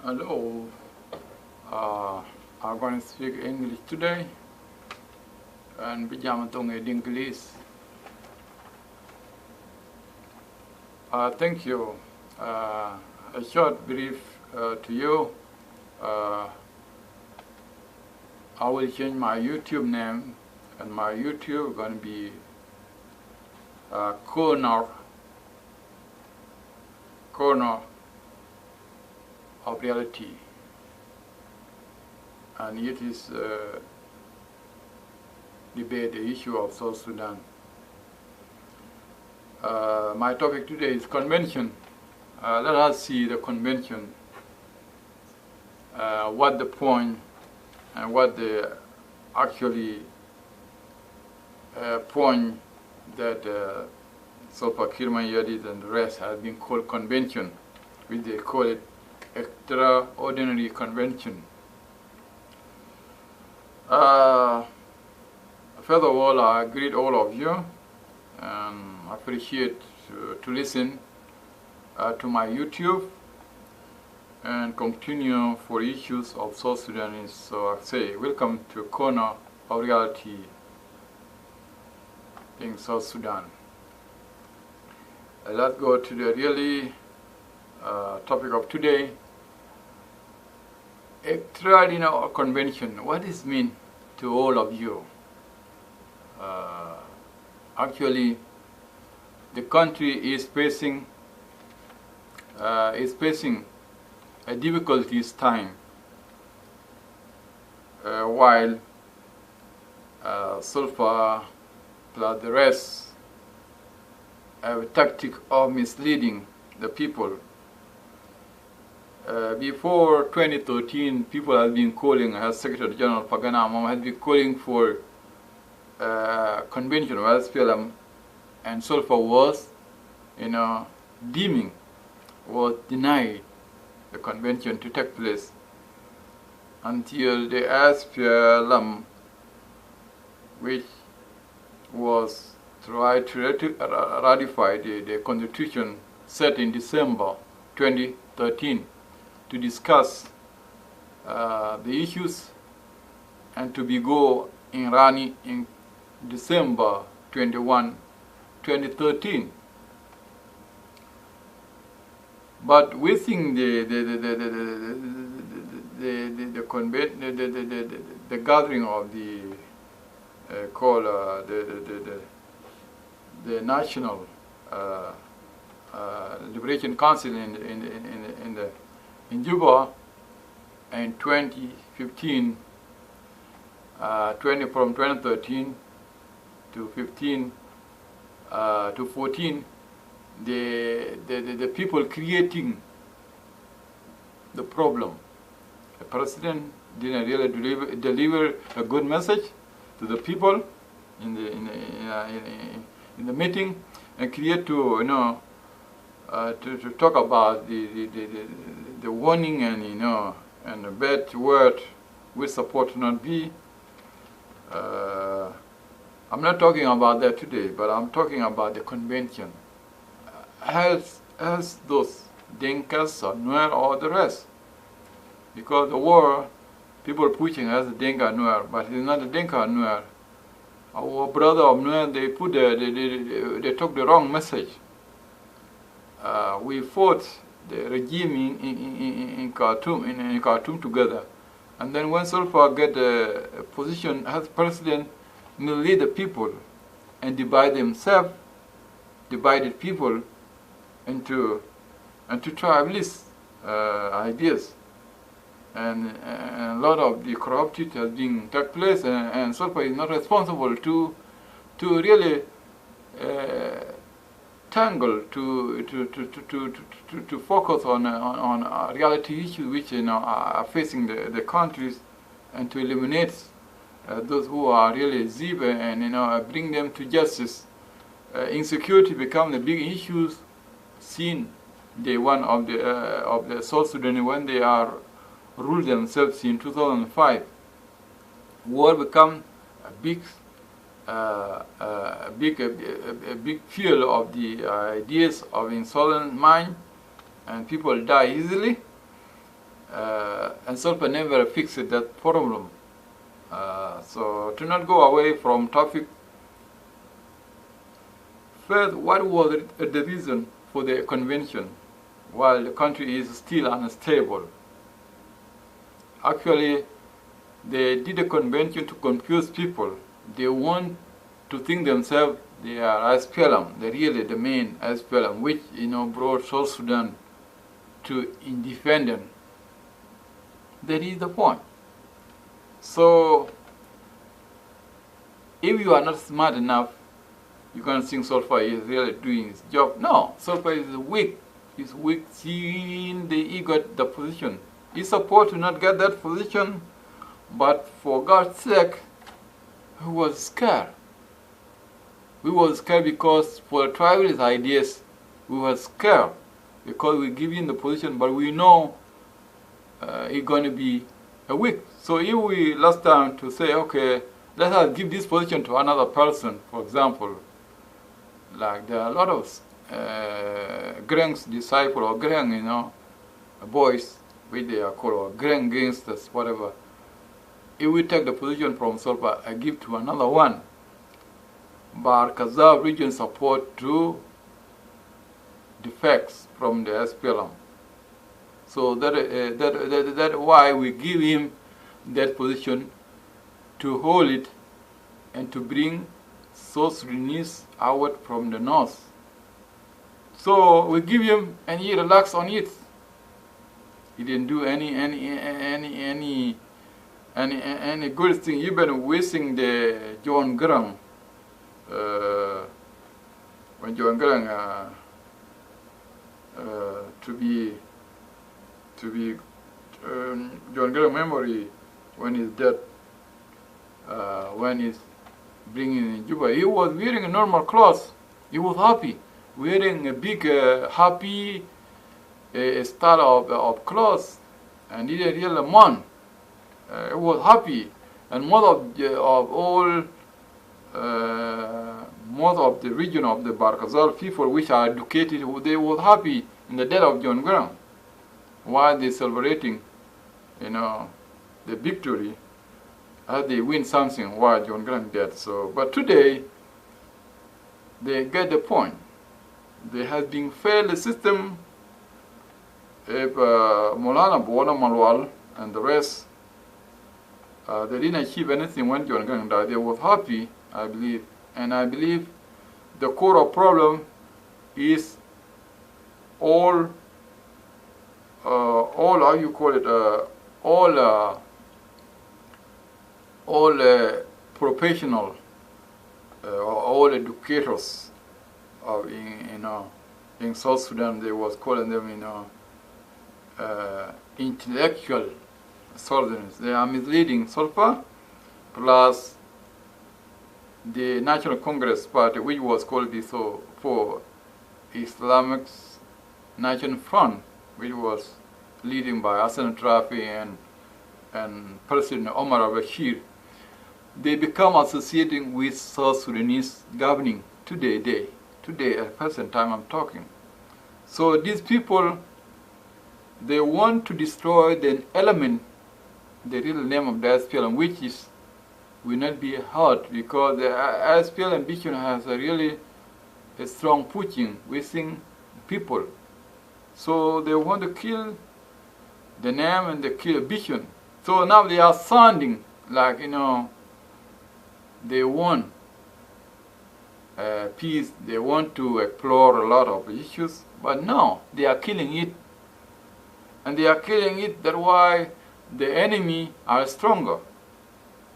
Hello, I'm going to speak English today and bijama tong English. Thank you. A short brief to you. I will change my YouTube name, and my YouTube going to be Corner of Reality, and it is debate the issue of South Sudan. My topic today is convention. Let us see the convention, what the point and what the actually point that Sulfur Kirman Yadid and the rest have been called convention, which they call it extraordinary convention. First of all, I greet all of you and appreciate to listen to my YouTube and continue for issues of South Sudanese. So I say, welcome to Corner of Reality in South Sudan. Let's go to the really topic of today. Extraordinary convention. What does it mean to all of you? Actually, the country is facing a difficulties time, while Sulfur plus the rest have a tactic of misleading the people. Before 2013, people have been calling, as Secretary General Pagana has been calling for convention of SPLM, and Sulfur was, was denied the convention to take place until the SPLM, which was tried to ratify the constitution set in December 2013 to discuss the issues and to be go in Rani in December 21, 2013. But within the gathering of the the National Liberation Council in Juba in 2015, from 2013 to 15 to 14, the people creating the problem. The president didn't really deliver a good message to the people in the meeting, and create to talk about the warning and and the bad word which support not be. I'm not talking about that today, but I'm talking about the convention. As those Dinkas or Nuer or the rest, because the war people pushing as the Dinka Nuer, but it's not the Dinka Nuer. Our brother of Nuer, they took the wrong message. We fought the regime in Khartoum together, and then when Sulfur get the position as president, mislead the people and divided people into tribalist ideas, and a lot of the corruption has been took place, and Sulfur is not responsible to really tangle to focus on reality issues which are facing the countries, and to eliminate those who are really Ziba and bring them to justice. Insecurity become the big issues seen day one of the South Sudan when they are ruled themselves in 2005. War become a big field of the ideas of insolent mind, and people die easily. and Sulfur never fixed that problem. So to not go away from topic, first, what was the reason for the convention while the country is still unstable? Actually, they did a convention to confuse people. They want to think themselves they are SPLM, they're really the main SPLM, which brought South Sudan to independence. That is the point. So, if you are not smart enough, you can think Sulfur is really doing his job. No, Sulfur is weak. He's weak, seeing he got the position. He's supposed to not get that position, but for God's sake, he was scared. We were scared because for the tribalist ideas, we were scared because we give him the position, but we know he's going to be a weak. So if we last time to say, okay, let us give this position to another person, for example, like there are a lot of Greng's disciple or Greng, boys, which they are called, or Greng gangsters, whatever. If we take the position from Sulfur and give to another one, but Kazab region support to defects from the SPLM. So that's why we give him that position to hold it and to bring South Sudanese out from the north. So we give him and he relaxed on it. He didn't do any good thing. Even wasting the John Graham. When John Graham John Graham memory when he's dead, when he's bringing in Juba, he was wearing a normal clothes. He was happy, wearing a big happy style of clothes, and he didn't really mourn. He was happy, and most of the region of the Barkazal people which are educated, they were happy in the death of John Graham, while they celebrating, the victory as they win something while John Graham dead. So, but today they get the point. There has been failed the system. If Molana Buona Malwal and the rest, they didn't achieve anything when John Graham died. They were happy, I believe. And I believe the core of problem is all how you call it, all professional, all educators of in South Sudan. They was calling them intellectual Southerners. They are misleading Sulfur, plus the National Congress Party, which was called for Islamic National Front, which was leading by Hassan Trafi and President Omar al-Bashir. They become associating with South Sudanese governing today at present time I'm talking. So these people, they want to destroy the element, the real name of the SPLM, which is will not be heard, because the SPLM ambition has a really strong pushing within people. So they want to kill the name and they kill vision. So now they are sounding like, they want peace, they want to explore a lot of issues, but no, they are killing it. And they are killing it, that's why the enemy are stronger.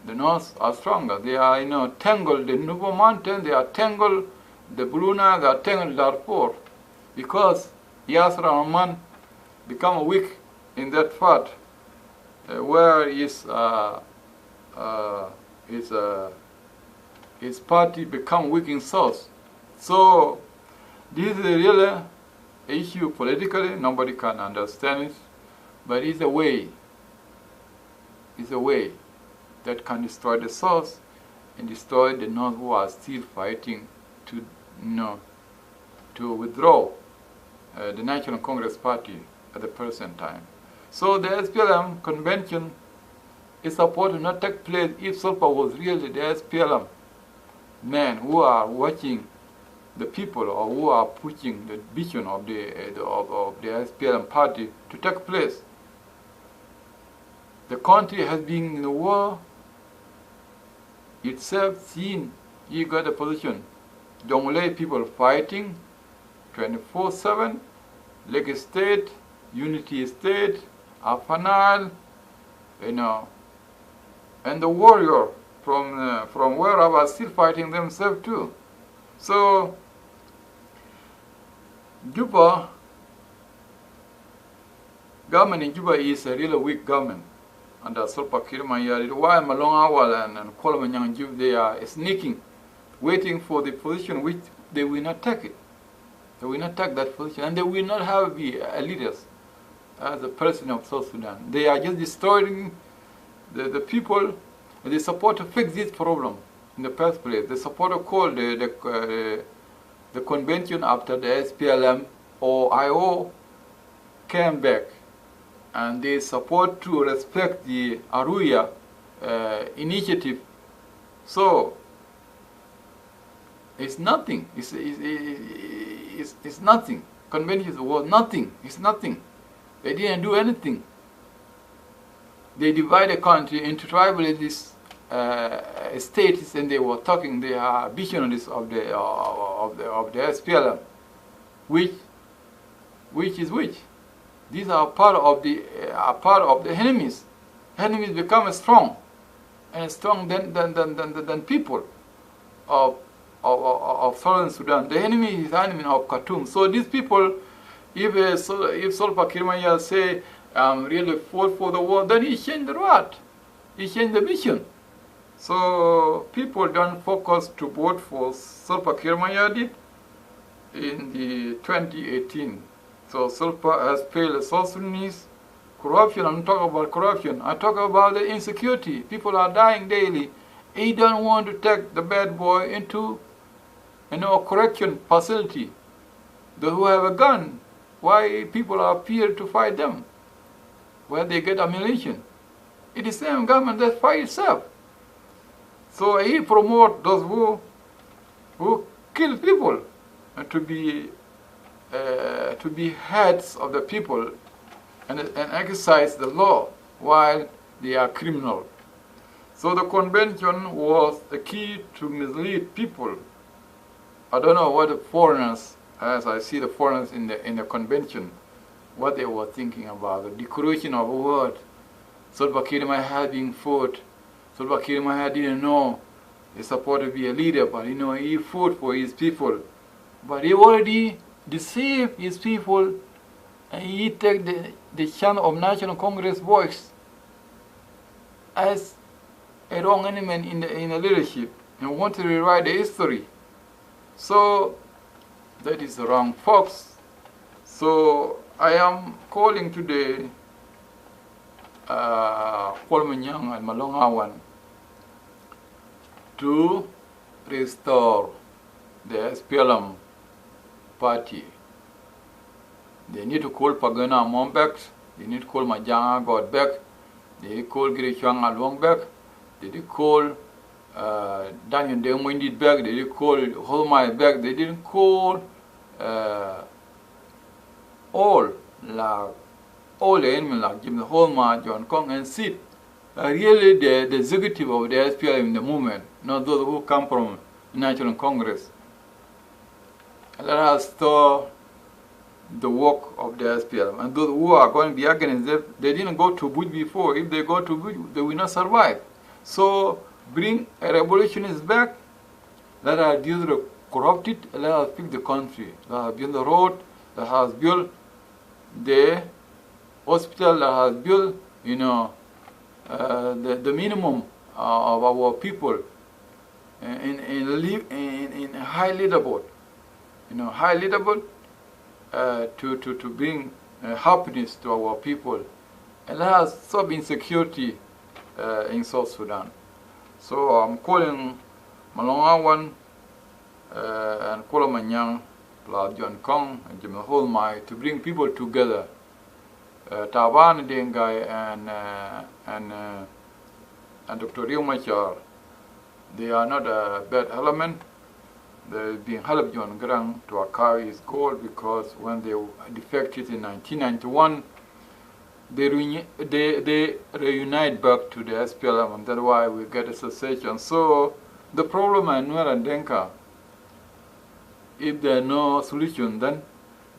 The North are stronger. They are, tangled the Nuba Mountain, they are tangled the Blue Nile, they are tangled Darfur, because Yasser Arman become weak in that part, where his party become weak in South. So this is a real issue politically. Nobody can understand it, but it's a way. It's a way that can destroy the South and destroy the North, who are still fighting to withdraw the National Congress Party at the present time. So the SPLM convention is supposed to not take place if Salpa was really the SPLM men who are watching the people or who are pushing the vision of the SPLM party to take place. The country has been in a war itself seen. You got a position. Jonglei people fighting 24/7, Lake State, Unity State, Afanal, and the warrior from wherever are still fighting themselves too. So Juba, government in Juba is a really weak government under Salva Kiir Mayardit. Why Malong Awal and Kolomanyang Juba, they are sneaking, waiting for the position which they will not take it. They will not take that position, and they will not have the leaders as the president of South Sudan. They are just destroying the people. They support to fix this problem in the first place. They support to call the convention after the SPLM or IO came back, and they support to respect the Arusha initiative. So it's nothing. It's nothing. Convention was nothing. It's nothing. They didn't do anything. They divided the country into tribalist states, and they were talking. They are visionaries of the SPLM, which is which. These are part of the enemies. Enemies become strong, and strong than people of Southern Sudan. The enemy is the enemy of Khartoum. So these people, if Salva Kiir Mayardit say really fought for the war, then he changed the road. He changed the vision. So people don't focus to vote for Salva Kiir Mayardit in the 2018. So Salva has failed the South Sudanese. Corruption, I'm talking about corruption. I talk about the insecurity. People are dying daily. He don't want to take the bad boy into a correction facility. Those who have a gun, why people are feared to fight them? Where they get ammunition. It is the same government that fight itself. So he promotes those who kill people and to be heads of the people and exercise the law while they are criminal. So the convention was the key to mislead people. I don't know what the foreigners, as I see the foreigners in the convention, what they were thinking about. The declaration of a word. Salva Kiir Mayardit being fought. Salva Kiir Mayardit didn't know he's supposed to be a leader, but he fought for his people. But he already deceived his people, and he took the chant of National Congress voice as a wrong element in the leadership and want to rewrite the history. So that is wrong, folks. So I am calling today Kolmanyang and Malongawan to restore the SPLM party. They need to call Pagana Mom back. They need to call Majanga God back. They need to call Girichang Along back. They did call Daniel Demwindit back. They did call Holmai back. They didn't call all the enemies like Jim the Holmar, John Kong, and Sid. Really the executive of the SPLM in the movement, not those who come from National Congress. And let us store the work of the SPLM. And those who are going to be against them, they didn't go to Bush before. If they go to Bush, they will not survive. So bring a revolutionist back. Let us deal with the corrupted. Let us fix the country. Let us build the road. Let us build the hospital. Let us build, the minimum of our people in high leaderboard. High leaderboard to bring happiness to our people. And let us stop insecurity in South Sudan. So I'm calling Malongawan and Kolomanyang, plus John Kong and Jim Holmai to bring people together Taban Dengai and Dr. Riumachar, they are not a bad element. They've been helped John Grang to acquire his goal, because when they defected in 1991, they reunite back to the SPLM, and that's why we get association. So the problem in Nuer and Denka, if there are no solution, then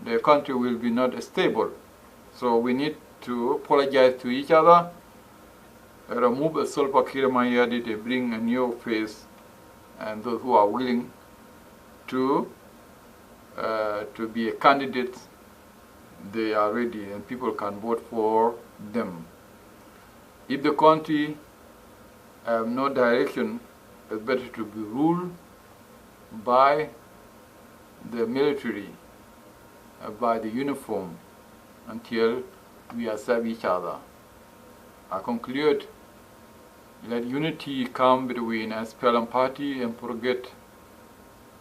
the country will be not stable. So we need to apologize to each other, remove a Solpa Kiramayadi, they bring a new face, and those who are willing to be a candidate, they are ready and people can vote for them. If the country have no direction, it's better to be ruled by the military, by the uniform, until we accept each other. I conclude, let unity come between SPLM party and forget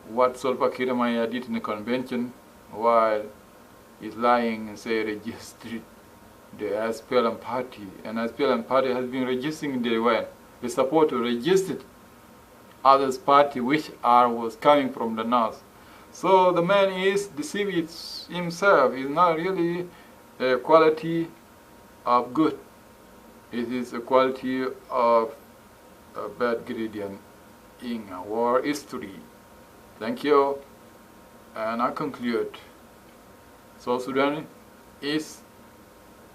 what Solpa Kiramaya did in the convention, while he's lying and say registered the SPLM party, and SPLM party has been registering the way. They support to register others party which was coming from the north. So the man is deceiving himself. It's not really a quality of good. It is a quality of a bad gradient in our history. Thank you. And I conclude. South Sudan is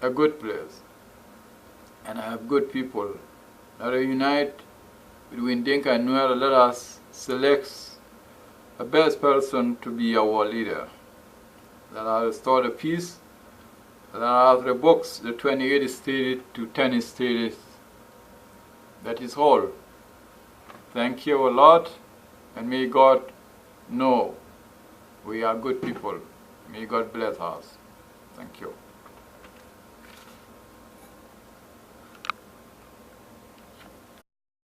a good place, and I have good people. Let us unite between Dinka and Nuer. Let us select the best person to be our leader. Let us restore the peace. Let us revoke the 28 states to 10 states. That is all. Thank you a lot, and may God know we are good people. May God bless us. Thank you.